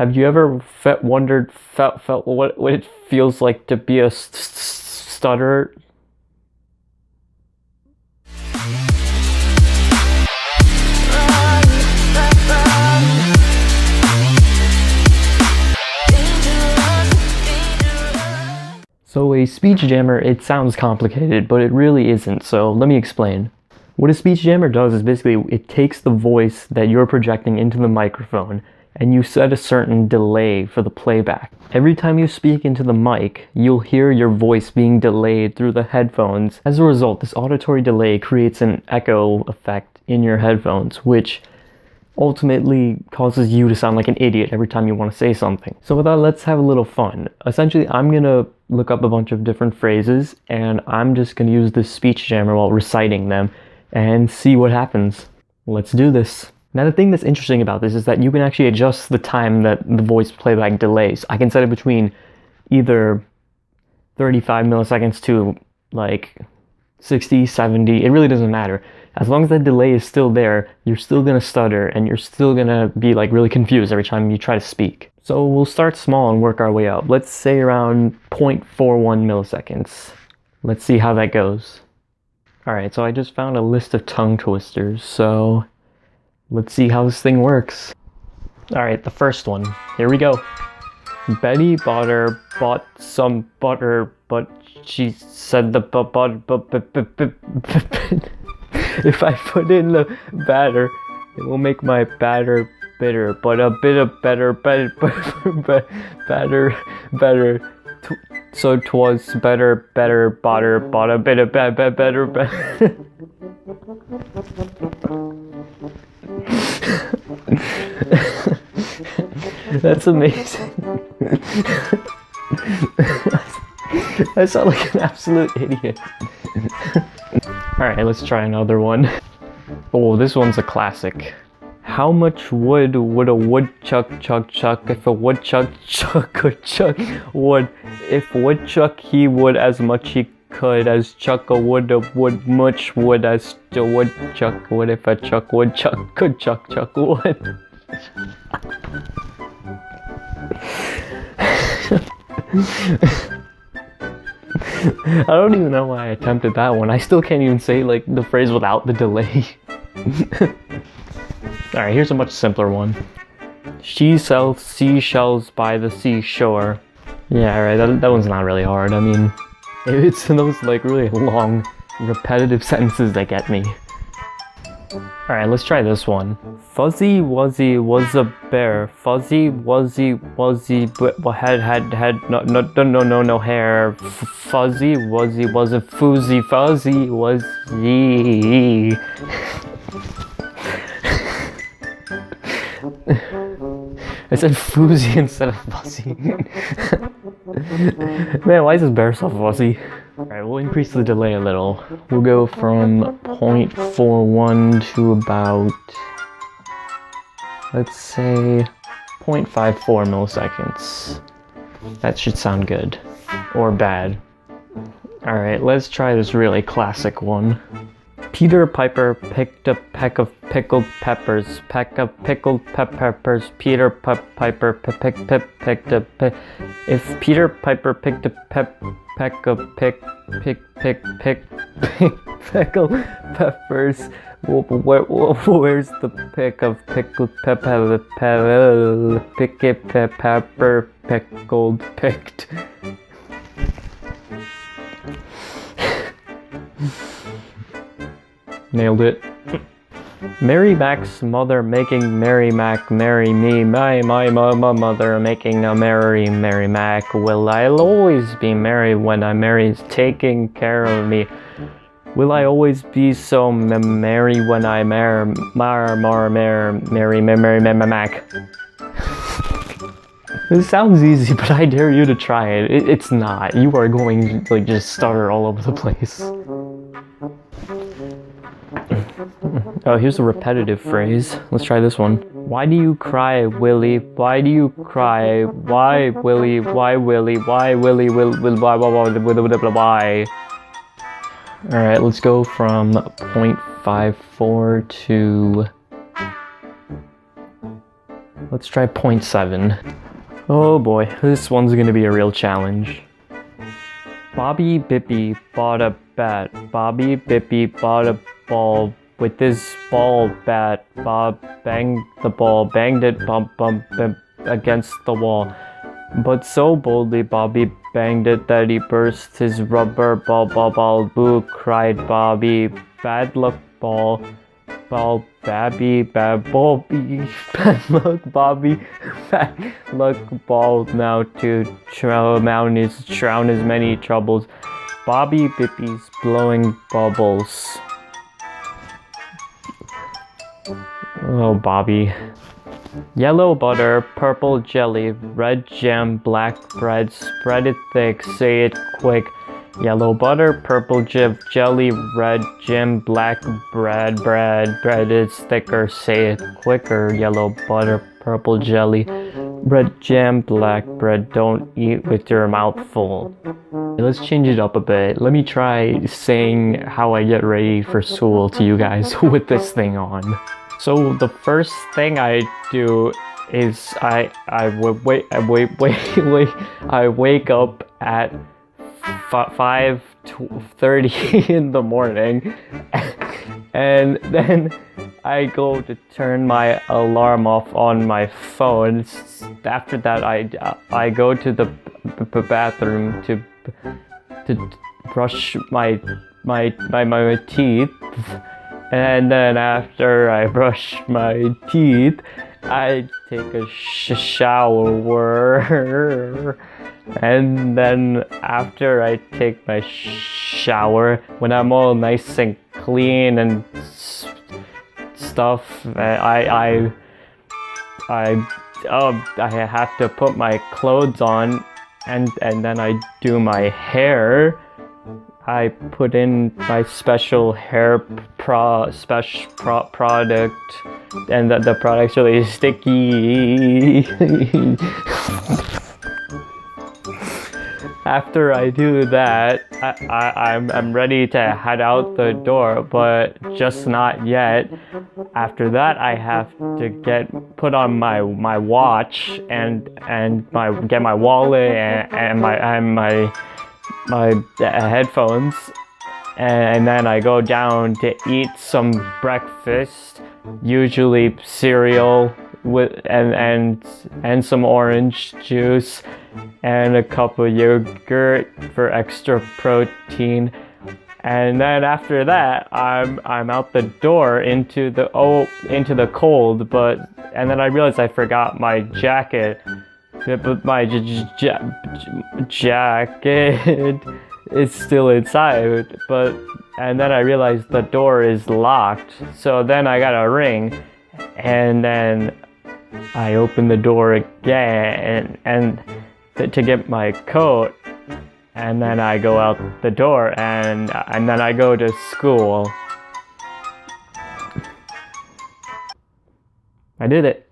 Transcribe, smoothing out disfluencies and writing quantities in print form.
Have you ever felt what it feels like to be a stutterer? So a speech jammer, it sounds complicated, but it really isn't, so let me explain. What a speech jammer does is basically it takes the voice that you're projecting into the microphone and you set a certain delay for the playback. Every time you speak into the mic, you'll hear your voice being delayed through the headphones. As a result, this auditory delay creates an echo effect in your headphones, which ultimately causes you to sound like an idiot every time you want to say something. So with that, let's have a little fun. Essentially, I'm gonna look up a bunch of different phrases and I'm just gonna use this speech jammer while reciting them and see what happens. Let's do this. Now the thing that's interesting about this is that you can actually adjust the time that the voice playback delays. I can set it between either 35 milliseconds to like 60, 70, it really doesn't matter. As long as that delay is still there, you're still gonna stutter and you're still gonna be like really confused every time you try to speak. So we'll start small and work our way up. Let's say around 0.41 milliseconds. Let's see how that goes. Alright, so I just found a list of tongue twisters, so let's see how this thing works. Alright, the first one. Here we go. Betty Butter bought some butter, but she said the if I put in the batter, it will make my batter bitter, but a bit of better. So 'twas better, butter, bought a bit of better. That's amazing. I sound like an absolute idiot. Alright, let's try another one. Oh, this one's a classic. How much wood would a woodchuck chuck if a woodchuck could chuck wood? If woodchuck he would as much he could as chuck a wood much wood as a woodchuck would if a chuck woodchuck could chuck wood. I don't even know why I attempted that one. I still can't even say like the phrase without the delay. Alright, here's a much simpler one. She sells seashells by the seashore. Yeah, alright, that one's not really hard. I mean, it's those like really long, repetitive sentences that get me. Alright, let's try this one. Fuzzy Wuzzy was a bear. Fuzzy Wuzzy had no hair. Fuzzy Wuzzy was a fuzzy Wuzzy. I said fuzzy instead of fuzzy. Man, why is this bear so fuzzy? Alright, we'll increase the delay a little. We'll go from 0.41 to about, let's say, 0.54 milliseconds. That should sound good. Or bad. Alright, let's try this really classic one. Peter Piper picked a peck of pickled peppers. Peter Piper picked a if Peter Piper picked a peck of pickled peppers, where's the pick of pickled pepper pickled picked? Nailed it. Mary Mac's mother making Mary Mac marry me. My mother making a Mary Mac. Will I always be merry when I marry's taking care of me? Will I always be so merry when I marry Mac? It sounds easy, but I dare you to try it. It's not. You are going to like just stutter all over the place. Oh, here's a repetitive phrase. Let's try this one. Why do you cry, Willie? Why do you cry? Why, Willie? Why, Willie? Why, Willie? Why? Alright, let's go from 0.54 to Let's try 0.7. Oh boy, this one's gonna be a real challenge. Bobby Bippy bought a bat. Bobby Bippy bought a ball. With this ball bat, Bob banged the ball, banged it bump against the wall. But so boldly Bobby banged it that he burst his rubber ball, boo, cried Bobby. Bad luck ball, Babby, bad Bobby, bad luck Bobby, bad luck ball now to drown his many troubles. Bobby Bippy's blowing bubbles. Oh, Bobby. Yellow butter, purple jelly, red jam, black bread, spread it thick, say it quick. Yellow butter, purple jelly, red jam, black bread is thicker, say it quicker. Yellow butter, purple jelly, red jam, black bread, don't eat with your mouth full. Let's change it up a bit. Let me try saying how I get ready for school to you guys with this thing on. So the first thing I do is I wake up at 5:30 in the morning, and then I go to turn my alarm off on my phone. After that, I go to the bathroom to brush my teeth. And then after I brush my teeth, I take a shower. And then after I take my shower, when I'm all nice and clean and stuff, I have to put my clothes on, and then I do my hair. I put in my special hair product, and the product's really sticky. After I do that, I'm ready to head out the door, but just not yet. After that, I have to put on my watch and get my wallet and my headphones, and then I go down to eat some breakfast, usually cereal and some orange juice and a cup of yogurt for extra protein. And then after that, I'm out the door into the cold, and then I realized I forgot my jacket. But my jacket is still inside, and then I realized the door is locked. So then I got a ring, and then I open the door again and to get my coat, and then I go out the door, and then I go to school. I did it.